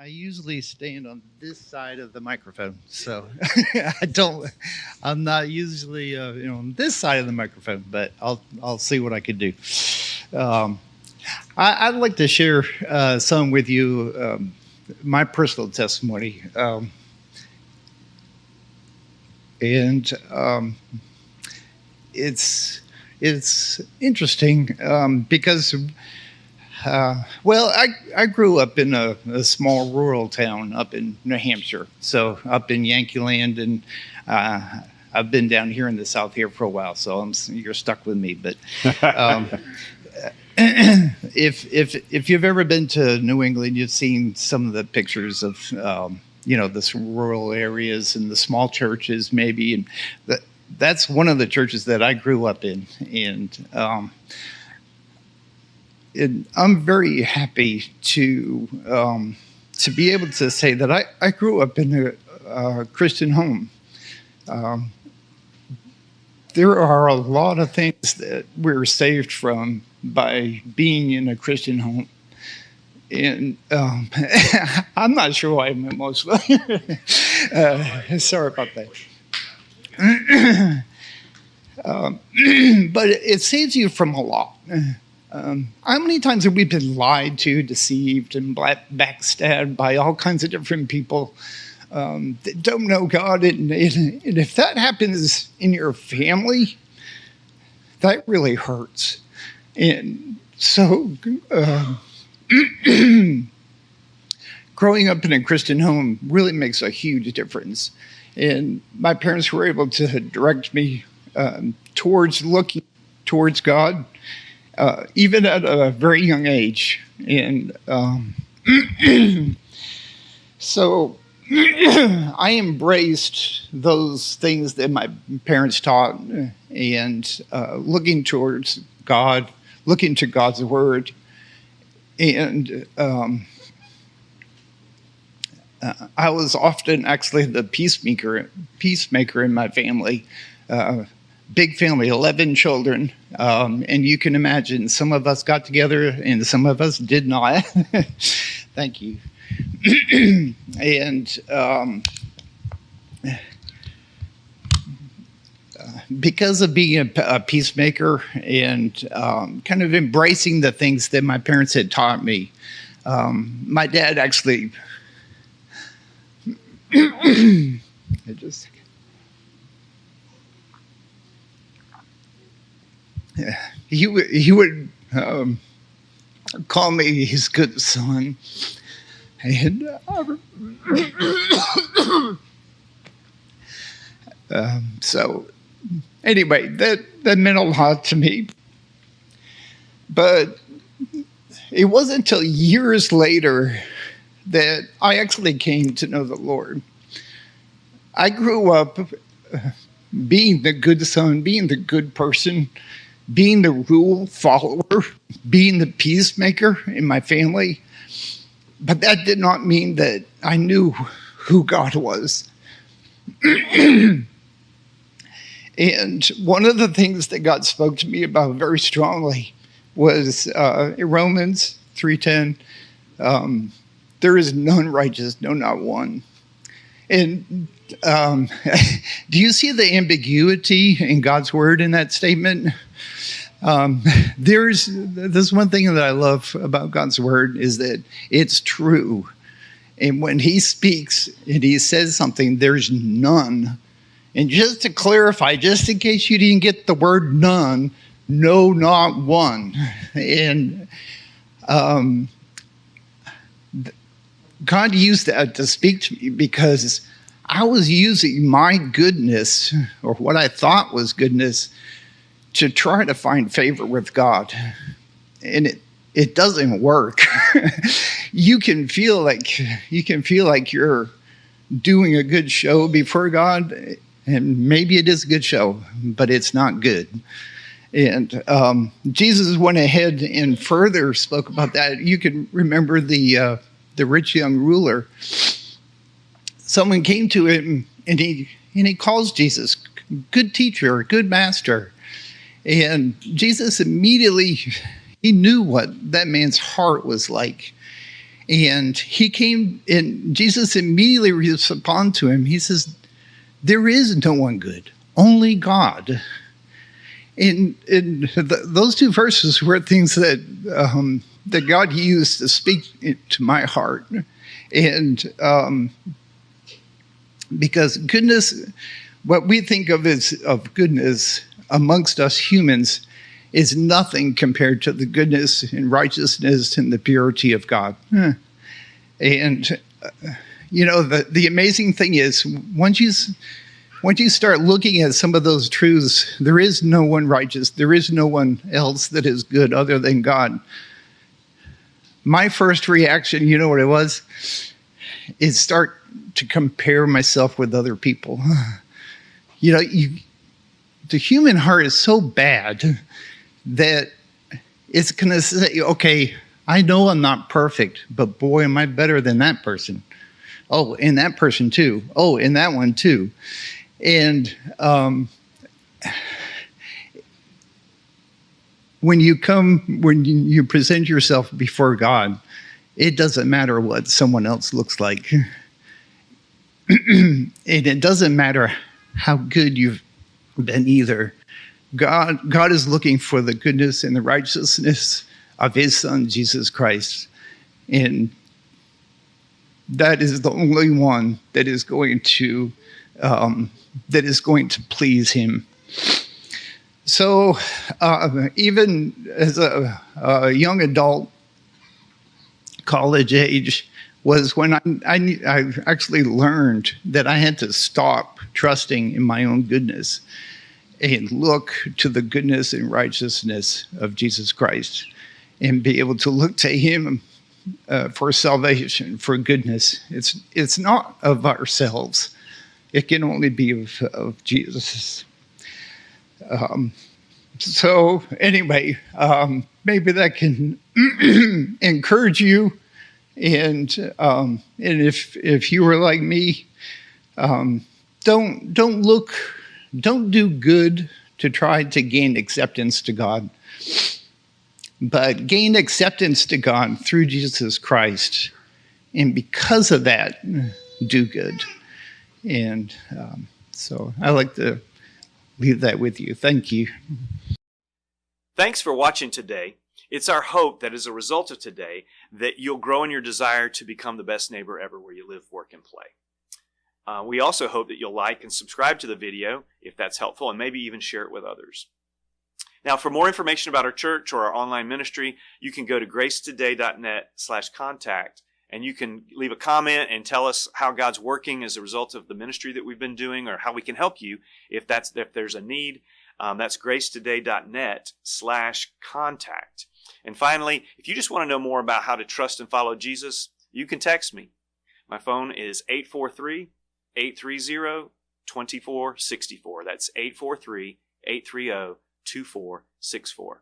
I usually stand on this side of the microphone, so I'm not usually, on this side of the microphone, but I'll see what I can do. Um, I'd like to share some with you, my personal testimony, and it's interesting because I grew up in a small rural town up in New Hampshire, so up in Yankee Land, and I've been down here in the South here for a while, so you're stuck with me. But um, if you've ever been to New England, you've seen some of the pictures of this rural areas and the small churches, maybe, and that's one of the churches that I grew up in, and I'm very happy to be able to say that I grew up in a Christian home. Um, there are a lot of things that we're saved from by being in a Christian home. And I'm not sure why I'm emotional. Sorry about that. But it saves you from a lot. How many times have we been lied to, deceived, and backstabbed by all kinds of different people that don't know God? And if that happens in your family, that really hurts. And so growing up in a Christian home really makes a huge difference. And my parents were able to direct me towards looking towards God, even at a very young age. And so I embraced those things that my parents taught, and looking towards God, looking to God's word. And I was often actually the peacemaker in my family. Big family, 11 children. And you can imagine some of us got together and some of us did not. Thank you. And because of being a peacemaker and kind of embracing the things that my parents had taught me, my dad actually... He would call me his good son, and so anyway, that meant a lot to me. But it wasn't until years later that I actually came to know the Lord. I grew up being the good son, being the good person, being the rule follower, being the peacemaker in my family. But that did not mean that I knew who God was. And one of the things that God spoke to me about very strongly was in Romans 3:10, there is none righteous, no, not one. And do you see the ambiguity in God's word in that statement? There's one thing that I love about God's word is that it's true. And when he speaks and he says something, there's none. And just to clarify, just in case you didn't get the word none, no, not one. And God used that to speak to me because I was using my goodness, or what I thought was goodness, to try to find favor with God. And it doesn't work. You can feel like you're doing a good show before God, and maybe it is a good show, but it's not good. And Jesus went ahead and further spoke about that. You can remember the rich young ruler. Someone came to him and he calls Jesus good teacher, good master. And Jesus immediately, he knew what that man's heart was like. And he came, and Jesus immediately responded to him. He says, there is no one good, only God. And those two verses were things that that God used to speak to my heart. And because goodness, what we think of as of goodness amongst us humans is nothing compared to the goodness and righteousness and the purity of God. And the amazing thing is, once you start looking at some of those truths, there is no one righteous, there is no one else that is good other than God. My first reaction, you know what it was, is start to compare myself with other people. The human heart is so bad that it's going to say, okay, I know I'm not perfect, but boy, am I better than that person. Oh, and that person too. Oh, and that one too. And when you present yourself before God, it doesn't matter what someone else looks like. And it doesn't matter how good you've been either. God is looking for the goodness and the righteousness of his son, Jesus Christ. And that is the only one that is going to please him. So even as a young adult, college age, was when I actually learned that I had to stop trusting in my own goodness and look to the goodness and righteousness of Jesus Christ and be able to look to him for salvation, for goodness. It's not of ourselves. It can only be of Jesus. So anyway, maybe that can encourage you. And if you were like me, don't do good to try to gain acceptance to God, but gain acceptance to God through Jesus Christ. And because of that, do good. And so I like to leave that with you. Thank you. Thanks for watching today. It's our hope that as a result of today, that you'll grow in your desire to become the best neighbor ever where you live, work, and play. We also hope that you'll like and subscribe to the video if that's helpful, and maybe even share it with others. Now, for more information about our church or our online ministry, you can go to gracetoday.net/contact, and you can leave a comment and tell us how God's working as a result of the ministry that we've been doing, or how we can help you if there's a need. That's gracetoday.net/contact. And finally, if you just want to know more about how to trust and follow Jesus, you can text me. My phone is 843-830-2464. That's 843-830-2464.